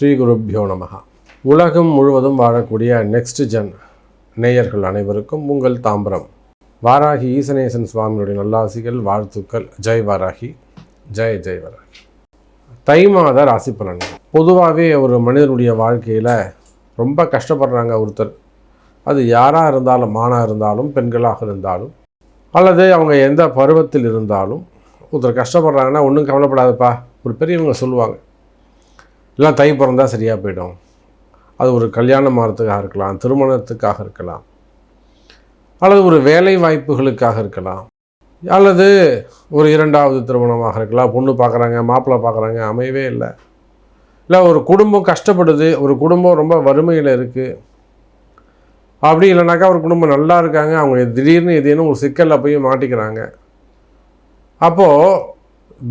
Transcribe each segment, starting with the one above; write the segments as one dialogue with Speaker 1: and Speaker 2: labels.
Speaker 1: ஸ்ரீ குருப்யோ நமஹ. உலகம் முழுவதும் வாழக்கூடிய நெக்ஸ்ட் ஜென் நேயர்கள் அனைவருக்கும் உங்கள் தாம்பரம் வாராகி ஈசனேசன் சுவாமியுடைய நல்லாசிகள், வாழ்த்துக்கள். ஜெய் வாராகி, ஜெய் ஜெய் வாராகி. தை மாத ராசி பலன்கள். பொதுவாகவே ஒரு மனிதனுடைய வாழ்க்கையில் ரொம்ப கஷ்டப்படுறாங்க ஒருத்தர். அது யாராக இருந்தாலும், ஆணாக இருந்தாலும், பெண்களாக இருந்தாலும், அல்லது அவங்க எந்த பருவத்தில் இருந்தாலும் ஒருத்தர் கஷ்டப்படுறாங்கன்னா ஒன்றும் கவலைப்படாதப்பா. ஒரு பெரியவங்க சொல்லுவாங்க, எல்லாம் தை பிறந்தா சரியாக போயிடும். அது ஒரு கல்யாணம் ஆகிறதுக்காக இருக்கலாம், திருமணத்துக்காக இருக்கலாம், அல்லது ஒரு வேலை வாய்ப்புகளுக்காக இருக்கலாம், அல்லது ஒரு இரண்டாவது திருமணமாக இருக்கலாம். பொண்ணு பார்க்குறாங்க, மாப்பிள்ளை பார்க்குறாங்க, அமையவே இல்லை. இல்லை ஒரு குடும்பம் கஷ்டப்படுது, ஒரு குடும்பம் ரொம்ப வறுமையில் இருக்குது. அப்படி இல்லைனாக்கா ஒரு குடும்பம் நல்லா இருக்காங்க, அவங்க திடீர்னு ஏதேனும் ஒரு சிக்கலில் போய் மாட்டிக்கிறாங்க. அப்போது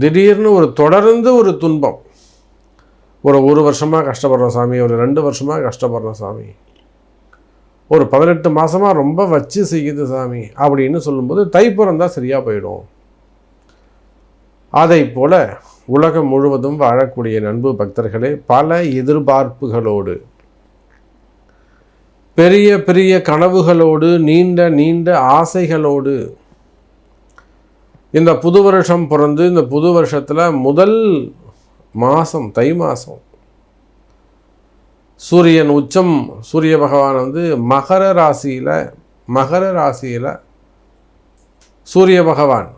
Speaker 1: திடீர்னு ஒரு தொடர்ந்து ஒரு துன்பம், ஒரு வருஷமாக கஷ்டப்படுறோம் சாமி, ஒரு 2 வருஷமாக கஷ்டப்படுறோம் சாமி, ஒரு 18 மாதமாக ரொம்ப வச்சு செய்யுது சாமி அப்படின்னு சொல்லும்போது தை பிறந்தா சரியாக போயிடும். அதை போல் உலகம் முழுவதும் வாழக்கூடிய நண்பு பக்தர்களே, பல எதிர்பார்ப்புகளோடு, பெரிய பெரிய கனவுகளோடு, நீண்ட நீண்ட ஆசைகளோடு இந்த புது வருஷம் பிறந்து, இந்த புது வருஷத்தில் முதல் மாதம் தை மாதம் சூரியன் உச்சம், சூரிய பகவான் மகர ராசியில் சூரிய பகவான்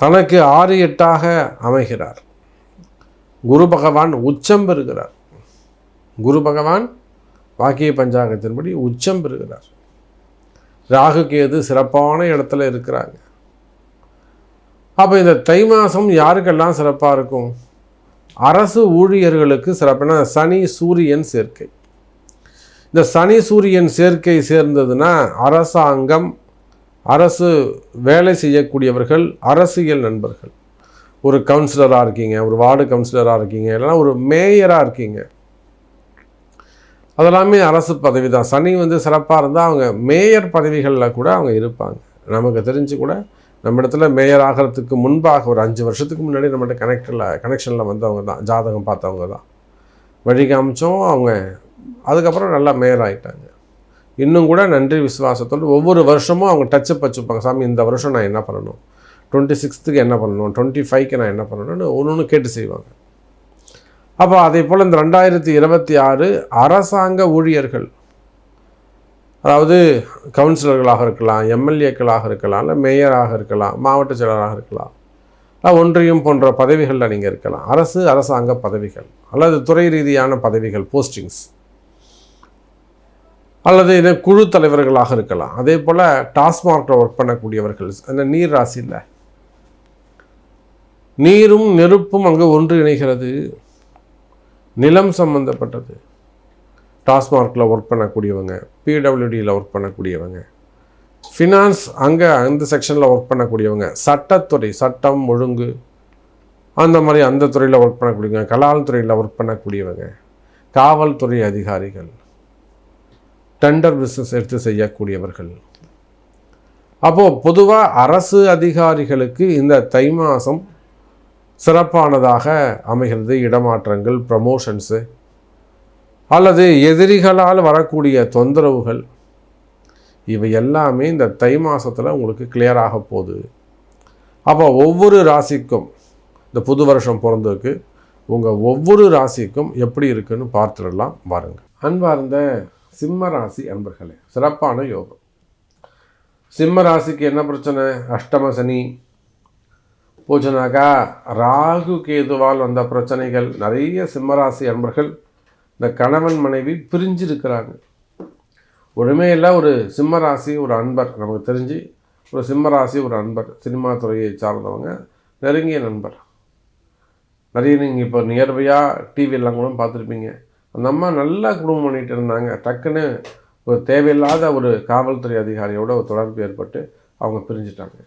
Speaker 1: தனக்கு 6-8 அமைகிறார். குரு பகவான் உச்சம் பெறுகிறார். குரு பகவான் வாக்கிய பஞ்சாங்கத்தின்படி உச்சம் பெறுகிறார். ராகு கேது சிறப்பான இடத்துல இருக்கிறாங்க. அப்போ இந்த தை மாதம் யாருக்கெல்லாம் சிறப்பாக இருக்கும்? அரசு ஊழியர்களுக்கு சிறப்பான சனி சூரியன் சேர்க்கை. இந்த சனி சூரியன் சேர்க்கை சேர்ந்ததுன்னா அரசாங்கம், அரசு வேலை செய்யக்கூடியவர்கள், அரசியல் நண்பர்கள், ஒரு கவுன்சிலராக இருக்கீங்க, ஒரு வார்டு கவுன்சிலராக இருக்கீங்க, இல்லைனா ஒரு மேயராக இருக்கீங்க, அதெல்லாமே அரசு பதவி தான். சனி சிறப்பாக இருந்தால் அவங்க மேயர் பதவிகளில் கூட அவங்க இருப்பாங்க. நமக்கு தெரிஞ்சு கூட நம்ம இடத்துல மேயர் ஆகிறதுக்கு முன்பாக ஒரு 5 வருஷத்துக்கு முன்னாடி நம்மகிட்ட கனெக்ஷனில் வந்தவங்க தான், ஜாதகம் பார்த்தவங்க தான், வழி காமிச்சோம். அவங்க அதுக்கப்புறம் நல்லா மேயர் ஆகிட்டாங்க. இன்னும் கூட நன்றி விசுவாசத்தோடு ஒவ்வொரு வருஷமும் அவங்க டச்சப் வச்சுப்பாங்க. சாமி இந்த வருஷம் நான் என்ன பண்ணணும், 26க்கு என்ன பண்ணணும், 25க்கு நான் என்ன பண்ணணும்னு ஒன்று கேட்டு செய்வாங்க. அப்போ அதே போல் இந்த 2026 அரசாங்க ஊழியர்கள், அதாவது கவுன்சிலர்களாக இருக்கலாம், எம்எல்ஏக்களாக இருக்கலாம், இல்லை மேயராக இருக்கலாம், மாவட்ட செயலராக இருக்கலாம், ஒன்றியம் போன்ற பதவிகளில் நீங்கள் இருக்கலாம். அரசாங்க பதவிகள் அல்லது துறை ரீதியான பதவிகள், போஸ்டிங்ஸ், அல்லது இதை குழு தலைவர்களாக இருக்கலாம். அதே போல் டாஸ்மார்க்கில் ஒர்க் பண்ணக்கூடியவர்கள், அந்த நீர் ராசியில் நீரும் நெருப்பும் அங்கே ஒன்று இணைகிறது, நிலம் சம்பந்தப்பட்டது. டாஸ்மார்க்கில் ஒர்க் பண்ணக்கூடியவங்க, பிடபிள்யூடியில் ஒர்க் பண்ணக்கூடியவங்க, ஃபினான்ஸ் அங்கே அந்த செக்ஷனில் ஒர்க் பண்ணக்கூடியவங்க, சட்டத்துறை, சட்டம் ஒழுங்கு அந்த மாதிரி அந்த துறையில் ஒர்க் பண்ணக்கூடியவங்க, கலால் துறையில் ஒர்க் பண்ணக்கூடியவங்க, காவல்துறை அதிகாரிகள், டெண்டர் பிஸ்னஸ் எடுத்து செய்யக்கூடியவர்கள். அப்போது பொதுவாக அரசு அதிகாரிகளுக்கு இந்த தை மாதம் சிறப்பானதாக அமைகிறது. இடமாற்றங்கள், ப்ரமோஷன்ஸு, அல்லது எதிரிகளால் வரக்கூடிய தொந்தரவுகள், இவை எல்லாமே இந்த தை மாதத்தில் உங்களுக்கு கிளியராக போகுது. அப்போ ஒவ்வொரு ராசிக்கும் இந்த புது வருஷம் பிறந்ததுக்கு உங்கள் ஒவ்வொரு ராசிக்கும் எப்படி இருக்குன்னு பார்த்துடலாம் பாருங்க. அன்பார்ந்த சிம்ம ராசி அன்பர்களே, சிறப்பான யோகம். சிம்ம ராசிக்கு என்ன பிரச்சனை? அஷ்டம சனி போச்சுனாக்கா ராகு கேதுவால் வந்த பிரச்சனைகள். நிறைய சிம்மராசி அன்பர்கள் இந்த கணவன் மனைவி பிரிஞ்சிருக்கிறாங்க. ஒன்றுமே இல்லை, ஒரு சிம்மராசி ஒரு அன்பர், நமக்கு தெரிஞ்சு ஒரு சிம்மராசி ஒரு அன்பர், சினிமா துறையை சார்ந்தவங்க, நெருங்கிய நண்பர். நிறைய நீங்கள் இப்போ நியர்பையாக டிவியெல்லாம் கூட பார்த்துருப்பீங்க. அந்த அம்மா நல்லா குடும்பம் பண்ணிகிட்டு இருந்தாங்க. டக்குன்னு ஒரு தேவையில்லாத ஒரு காவல்துறை அதிகாரியோட ஒரு தொடர்பு ஏற்பட்டு அவங்க பிரிஞ்சிட்டாங்க.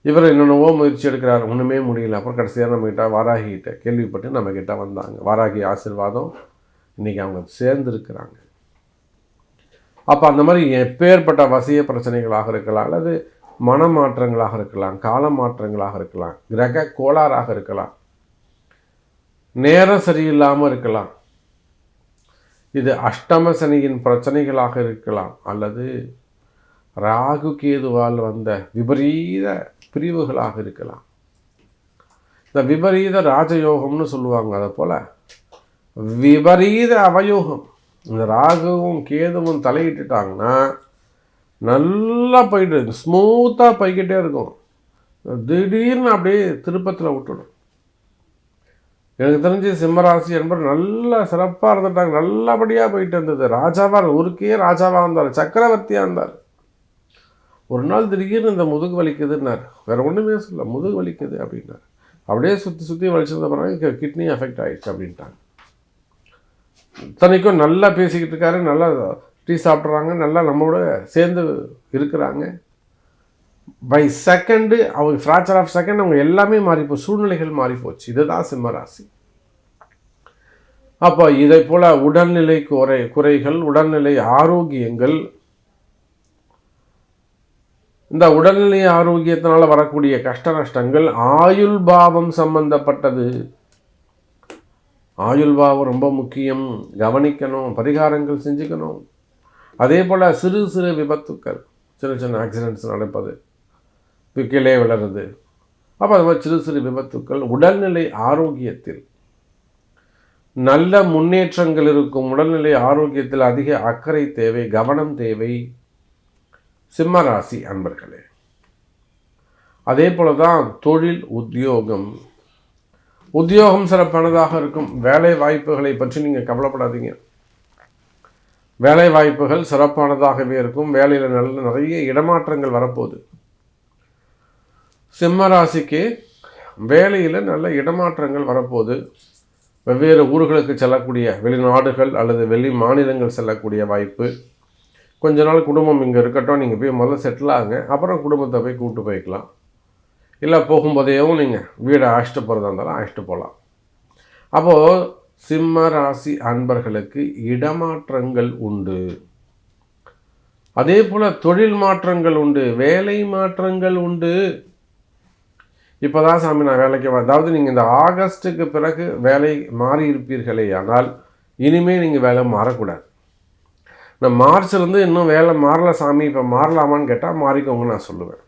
Speaker 1: இவர் என்னென்னவோ முயற்சி எடுக்கிறார், ஒன்றுமே முடியல. அப்புறம் கடைசியாக நம்மக்கிட்ட வாராகிகிட்ட கேள்விப்பட்டு நம்மக்கிட்ட வந்தாங்க. வாராகி ஆசீர்வாதம், இன்றைக்கி அவங்க சேர்ந்துருக்கிறாங்க. அப்போ அந்த மாதிரி எப்பேற்பட்ட வசிய பிரச்சனைகளாக இருக்கலாம், அல்லது மனமாற்றங்களாக இருக்கலாம், கால மாற்றங்களாக இருக்கலாம், கிரக கோளாறாக இருக்கலாம், நேரம் சரியில்லாமல் இருக்கலாம். இது அஷ்டம சனியின் பிரச்சனைகளாக இருக்கலாம், அல்லது ராகு கேதுவால் வந்த விபரீத பிரிவுகளாக இருக்கலாம். இந்த விபரீத ராஜயோகம்னு சொல்லுவாங்க, அதை போல் விபரீத அவயோகம். இந்த ராகுவும் கேதுவும் தலையிட்டுட்டாங்கன்னா நல்லா போயிட்டு இருக்கு, ஸ்மூத்தாக போய்கிட்டே இருக்கும். திடீர்னு அப்படியே திருப்பத்தில் விட்டுடும். எனக்கு தெரிஞ்சு சிம்மராசி என்பவர் நல்லா சிறப்பாக இருந்துட்டாங்க, நல்லபடியாக போயிட்டு இருந்தது. ராஜாவாக, ஊருக்கே ராஜாவாக இருந்தார், சக்கரவர்த்தியாக இருந்தார். ஒரு நாள் திடீர்னு இந்த முதுகு வலிக்குதுன்னார். வேறு ஒன்றுமே சொல்ல, முதுகு வலிக்குது அப்படின்னார். அப்படியே சுற்றி சுற்றி வலிச்சிருந்த பிறகு கிட்னி எஃபெக்ட் ஆகிடுச்சு அப்படின்ட்டாங்க. இத்தனைக்கும் நல்லா பேசிக்கிட்டு இருக்காரு, நல்லா டீ சாப்பிட்றாங்க, நல்லா நம்மளோட சேர்ந்து இருக்கிறாங்க. பை செகண்டு அவங்க ஃப்ராக்சர் ஆஃப் செகண்ட் அவங்க எல்லாமே மாறிப்போச்சு, சூழ்நிலைகள் மாறிப்போச்சு. இதுதான் சிம்மராசி. அப்போ இதை போல் உடல்நிலை குறைகள், உடல்நிலை ஆரோக்கியங்கள், இந்த உடல்நிலை ஆரோக்கியத்தினால் வரக்கூடிய கஷ்ட நஷ்டங்கள் ஆயுள் பாவம் சம்பந்தப்பட்டது. ஆயுள் பாவம் ரொம்ப முக்கியம், கவனிக்கணும், பரிகாரங்கள் செஞ்சுக்கணும். அதே போல் சிறு சிறு விபத்துக்கள், சின்ன சின்ன ஆக்சிடென்ட்ஸ் நடப்பது, கீழே விழுறது, அப்போ அது மாதிரி சிறு சிறு விபத்துக்கள். உடல்நிலை ஆரோக்கியத்தில் நல்ல முன்னேற்றங்கள் இருக்கும். உடல்நிலை ஆரோக்கியத்தில் அதிக அக்கறை தேவை, கவனம் தேவை சிம்மராசி அன்பர்களே. அதே போல தான் தொழில், உத்தியோகம் சிறப்பானதாக இருக்கும். வேலை வாய்ப்புகளை பற்றி நீங்கள் கவலைப்படாதீங்க. வேலை வாய்ப்புகள் சிறப்பானதாகவே இருக்கும். வேலையில் நிறைய இடமாற்றங்கள் வரப்போகுது. சிம்மராசிக்கு வேலையில் நல்ல இடமாற்றங்கள் வரப்போகுது. வெவ்வேறு ஊர்களுக்கு செல்லக்கூடிய, வெளிநாடுகள் அல்லது வெளி மாநிலங்கள் செல்லக்கூடிய வாய்ப்பு. கொஞ்ச நாள் குடும்பம் இங்கே இருக்கட்டும், நீங்கள் போய் முதல்ல செட்டில் ஆகுங்க, அப்புறம் குடும்பத்தை போய் கூப்பிட்டு போய்க்கலாம். இல்லை போகும்போதேவும் நீங்கள் வீடை அழைச்சிட்டு போகிறதா இருந்தாலும் அழைச்சிட்டு போகலாம். அப்போது சிம்ம ராசி அன்பர்களுக்கு இடமாற்றங்கள் உண்டு. அதே போல் தொழில் மாற்றங்கள் உண்டு, வேலை மாற்றங்கள் உண்டு. இப்போ தான் சாமி நான் வேலைக்கு அதாவது நீங்கள் இந்த ஆகஸ்ட்டுக்கு பிறகு வேலை மாறி இருப்பீர்களே, ஆனால் இனிமேல் நீங்கள் வேலை மாறக்கூடாது. நான் மார்ச்லேருந்து இன்னும் வேலை மாறல சாமி, இப்போ மாறலாமான்னு கேட்டால் மாறிக்கோங்க நான் சொல்லுவேன்.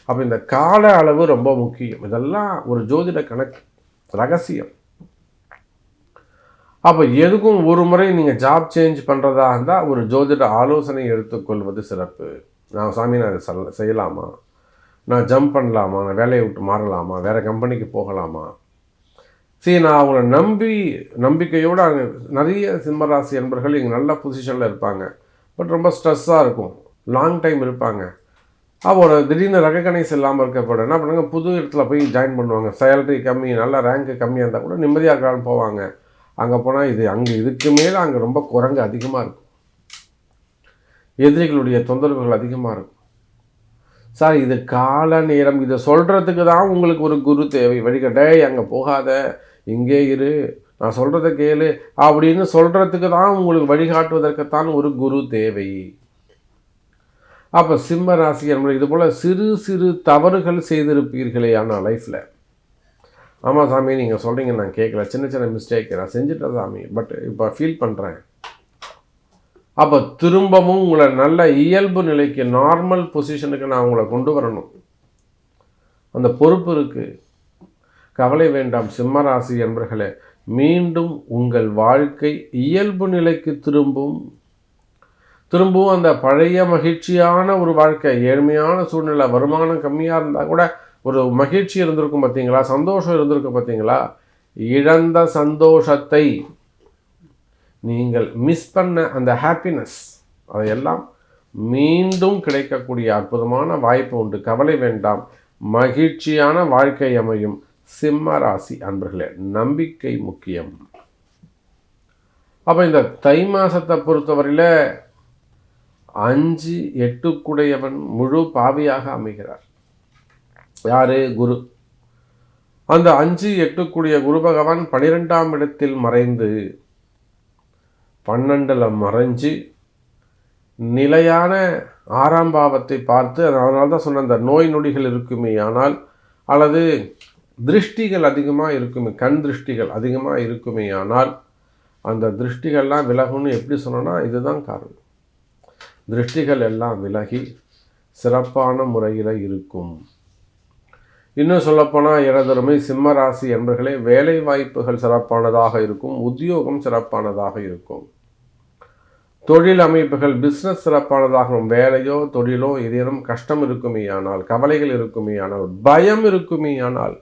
Speaker 1: அப்போ இந்த கால அளவு ரொம்ப முக்கியம். இதெல்லாம் ஒரு ஜோதிட கணக்கு, ரகசியம். அப்போ எதுக்கும் ஒரு முறை நீங்கள் ஜாப் சேஞ்ச் பண்ணுறதா இருந்தால் ஒரு ஜோதிட ஆலோசனை எடுத்துக்கொள்வது சிறப்பு. நான் சாமி நான் இதை செய்யலாமா, நான் ஜம்ப் பண்ணலாமா, நான் வேலையை விட்டு மாறலாமா, வேறு கம்பெனிக்கு போகலாமா? சரி, நான் அவங்கள நம்பிக்கையோடு அங்கே நிறைய சிம்மராசி என்பர்கள் இங்கே நல்ல பொசிஷனில் இருப்பாங்க. பட் ரொம்ப ஸ்ட்ரெஸ்ஸாக இருக்கும், லாங் டைம் இருப்பாங்க. அப்போ திடீர்னு ரெகக்னைஸ் இல்லாமல் இருக்கப்பட என்ன பண்ணுவாங்க, புது இடத்துல போய் ஜாயின் பண்ணுவாங்க. சேலரி கம்மி, நல்ல ரேங்க்கு கம்மியாக இருந்தால் கூட நிம்மதியாக இருக்கான்னு போவாங்க. அங்கே போனால் இதுக்கு மேலே அங்கே ரொம்ப குரங்கு அதிகமாக இருக்கும், எதிரிகளுடைய தொந்தரவுகள் அதிகமாக இருக்கும். சார் இது கால நேரம், இதை சொல்கிறதுக்கு தான் உங்களுக்கு ஒரு குரு தேவை. வழிகட்டே அங்கே போகாத, இங்கே இரு, நான் சொல்கிறத கேளு அப்படின்னு சொல்கிறதுக்கு தான் உங்களுக்கு வழிகாட்டுவதற்குத்தான் ஒரு குரு தேவை. அப்போ சிம்ம ராசி என்பது இது போல் சிறு சிறு தவறுகள் செய்திருப்பீர்களே ஆனால் லைஃப்பில். ஆமாம் சாமி நீங்கள் சொல்கிறீங்க, நான் கேட்கல, சின்ன சின்ன மிஸ்டேக் நான் செஞ்சுட்டேன் சாமி, பட் இப்போ ஃபீல் பண்ணுறேன். அப்போ திரும்பவும் உங்களை நல்ல இயல்பு நிலைக்கு, நார்மல் பொசிஷனுக்கு நான் உங்களை கொண்டு வரணும். அந்த பொறுப்பு இருக்குது. கவலை வேண்டாம் சிம்மராசி என்பர்களே, மீண்டும் உங்கள் வாழ்க்கை இயல்பு நிலைக்கு திரும்பவும் அந்த பழைய மகிழ்ச்சியான ஒரு வாழ்க்கை, ஏழ்மையான சூழ்நிலை, வருமானம் கம்மியாக இருந்தால் கூட ஒரு மகிழ்ச்சி இருந்திருக்கும் பார்த்தீங்களா, சந்தோஷம் இருந்திருக்கும் பார்த்தீங்களா. இழந்த சந்தோஷத்தை நீங்கள் மிஸ் பண்ண அந்த ஹாப்பினஸ், அதையெல்லாம் மீண்டும் கிடைக்கக்கூடிய அற்புதமான வாய்ப்பு உண்டு. கவலை வேண்டாம், மகிழ்ச்சியான வாழ்க்கை அமையும். சிம்ம ராசி அன்பர்களே, நம்பிக்கை முக்கியம். அப்போ இந்த தை மாதத்தை பொறுத்தவரையில் 5-8 முழு பாவியாக அமைகிறார். யாரு? குரு. அந்த 5-8 குரு பகவான் 12ஆம் இடத்தில் மறைந்து 12ல் மறைஞ்சு நிலையான 6ஆம் பாவத்தை பார்த்து, அதனால தான் சொன்ன அந்த நோய் நொடிகள் இருக்குமே ஆனால், அல்லது திருஷ்டிகள் அதிகமாக இருக்குமே, கண் திருஷ்டிகள் அதிகமாக இருக்குமே, ஆனால் அந்த திருஷ்டிகள்லாம் விலகும்னு எப்படி சொன்னோன்னா இதுதான் காரணம். திருஷ்டிகள் எல்லாம் விலகி சிறப்பான முறையில் இருக்கும். இன்னும் சொல்லப்போனால் இடதுருமை சிம்ம ராசி என்பர்களே, வேலை வாய்ப்புகள் சிறப்பானதாக இருக்கும், உத்தியோகம் சிறப்பானதாக இருக்கும், தொழில் அமைப்புகள் பிஸ்னஸ் சிறப்பானதாகவும், வேலையோ தொழிலோ ஏதேனும் கஷ்டம் இருக்குமே ஆனால், கவலைகள் இருக்குமே ஆனால், பயம் இருக்குமே ஆனால்,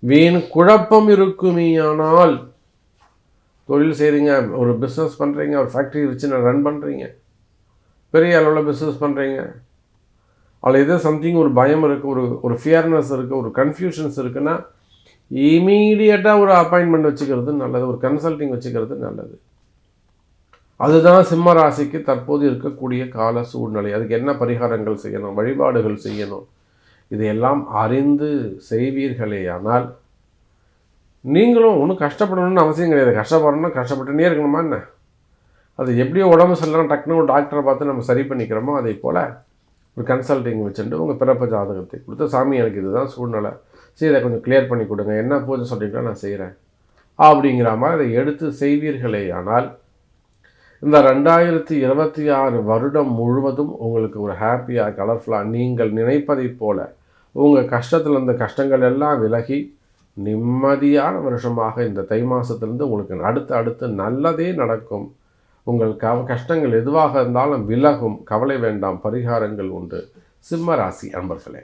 Speaker 1: வீண் குழப்பம் இருக்குமே ஆனால், தொழில் செய்கிறீங்க, ஒரு பிஸ்னஸ் பண்ணுறீங்க, ஒரு ஃபேக்ட்ரி வச்சு ரன் பண்ணுறீங்க, பெரிய அளவில் பிஸ்னஸ் பண்ணுறீங்க, அதில் ஏதோ சம்திங் ஒரு பயம் இருக்குது, ஒரு ஃபியர்னஸ் இருக்குது, ஒரு கன்ஃபியூஷன்ஸ் இருக்குன்னா இமீடியட்டாக ஒரு அப்பாயின்மெண்ட் வச்சுக்கிறது நல்லது, ஒரு கன்சல்டிங் வச்சுக்கிறது நல்லது. அதுதான் சிம்ம ராசிக்கு தற்போது இருக்கக்கூடிய கால சூழ்நிலை. அதுக்கு என்ன பரிகாரங்கள் செய்யணும், வழிபாடுகள் செய்யணும், இதையெல்லாம் அறிந்து செய்வீர்களே ஆனால் நீங்களும் ஒன்றும் கஷ்டப்படணும்னு அவசியம் கிடையாது. கஷ்டப்படணும்னா கஷ்டப்பட்டுனே இருக்கணுமா என்ன? அது எப்படியோ உடம்பு சரியில்லாம் டக்குன்னு ஒரு டாக்டரை பார்த்து நம்ம சரி பண்ணிக்கிறோமோ, அதே போல் ஒரு கன்சல்டிங் வச்சுட்டு உங்கள் பிறப்பு ஜாதகத்தை கொடுத்து, சாமி எனக்கு இதுதான் சூழ்நிலை, சரி இதை கொஞ்சம் கிளியர் பண்ணி கொடுங்க, என்ன பூஜை சொல்லிங்கன்னா நான் செய்கிறேன் அப்படிங்கிற மாதிரி அதை எடுத்து செய்வீர்களே ஆனால் இந்த 2026 வருடம் முழுவதும் உங்களுக்கு ஒரு ஹாப்பியாக கலர்ஃபுல்லாக நீங்கள் நினைப்பதை போல உங்கள் கஷ்டத்தில் இருந்த கஷ்டங்கள் எல்லாம் விலகி நிம்மதியான வருஷமாக இந்த தை மாதத்துலேருந்து உங்களுக்கு அடுத்து நல்லதே நடக்கும். உங்கள் கஷ்டங்கள் எதுவாக இருந்தாலும் விலகும், கவலை வேண்டாம், பரிகாரங்கள் உண்டு. சிம்ம ராசி அன்பர்களே.